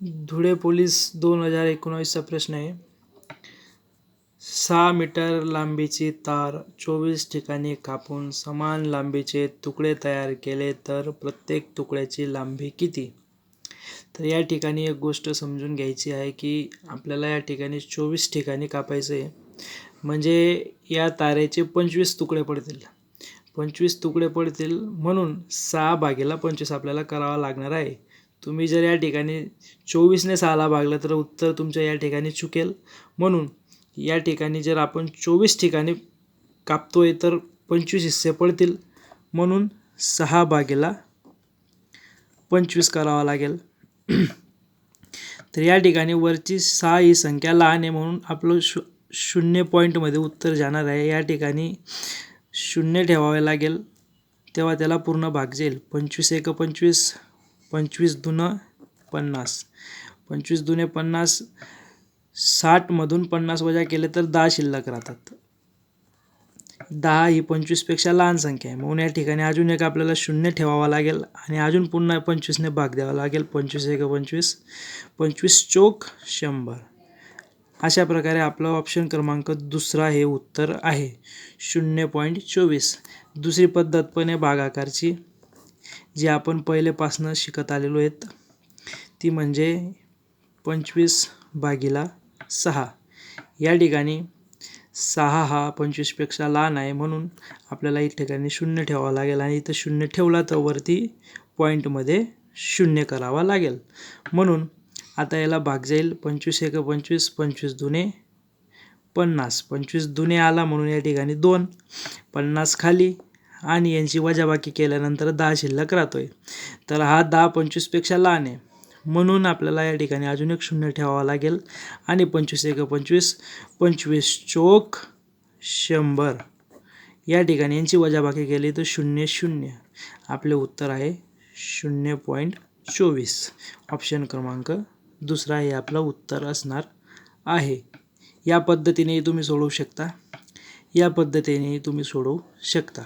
Dhule police 2019चा प्रश्न आहे. 6 metre लांबीची तार 24 ठिकाणी कापून समान लांबीचे तुकडे तयार केले तर प्रत्येक तुकड्याची लांबी किती? तर या ठिकाणी एक गोष्ट समजून घ्यायची आहे की आपल्याला या ठिकाणी 24 ठिकाणी कापायचं आहे. म्हणजे या तारेचे 25 तुकडे पडतील. 25 तुकडे पडतील म्हणून 6/25 आपल्याला करावा लागणार आहे. तुम्ही जर या ठिकाणी 24ने 6ला भागलं तर उत्तर तुमच्या या ठिकाणी चुकेल. म्हणून या ठिकाणी जर आपण 24 ठिकाणी कापतोय तर 25 हिस्से पडतील. म्हणून 6/25 करावा लागेल. तर या ठिकाणी वरची 6 ही संख्या लहान आहे म्हणून आपलं 0 पॉईंटमध्ये उत्तर जाणार आहे. या ठिकाणी 0 ठेवावे लागेल तेव्हा त्याला पूर्ण भाग जाईल. 25 × 25, 25 × 50, 25 × 50, 60मधून 50 वजा केले तर 10 शिल्लक राहतात. 10 ही 25पेक्षा लहान संख्या आहे म्हणून या ठिकाणी अजून एक आपल्याला 0 ठेवावा लागेल आणि अजून पुन्हा 25ने भाग द्यावा लागेल. 25 × 25, 25 चोक 100. अशा प्रकारे आपला ऑप्शन क्रमांक दुसरा हे उत्तर आहे 0.24. दुसरी पद्धत पण आहे भागाकारची, जी आपण पहिलेपासून शिकत आलेलो आहेत. ती म्हणजे 25/6. या ठिकाणी 6 हा 25पेक्षा लहान आहे म्हणून आपल्याला या ठिकाणी 0 ठेवावा लागेल आणि इथं 0 ठेवला तर वरती पॉईंटमध्ये 0 करावा लागेल. म्हणून आता याला भाग जाईल. 25 × 25, 25 दुने 50, 25 दुने आला म्हणून या ठिकाणी 2, 50 खाली आणि यांची वजाबाकी केल्यानंतर 10 शिल्लक राहतोय. तर हा 10 25पेक्षा लहान आहे म्हणून आपल्याला या ठिकाणी अजून एक 0 ठेवावा लागेल आणि 25 × 25, 25 चोक 100. या ठिकाणी यांची वजाबाकी केली तर 0 0. आपले उत्तर आहे 0.24. ऑप्शन क्रमांक दुसरा हे आपलं उत्तर असणार आहे. या पद्धतीने तुम्ही सोडवू शकता.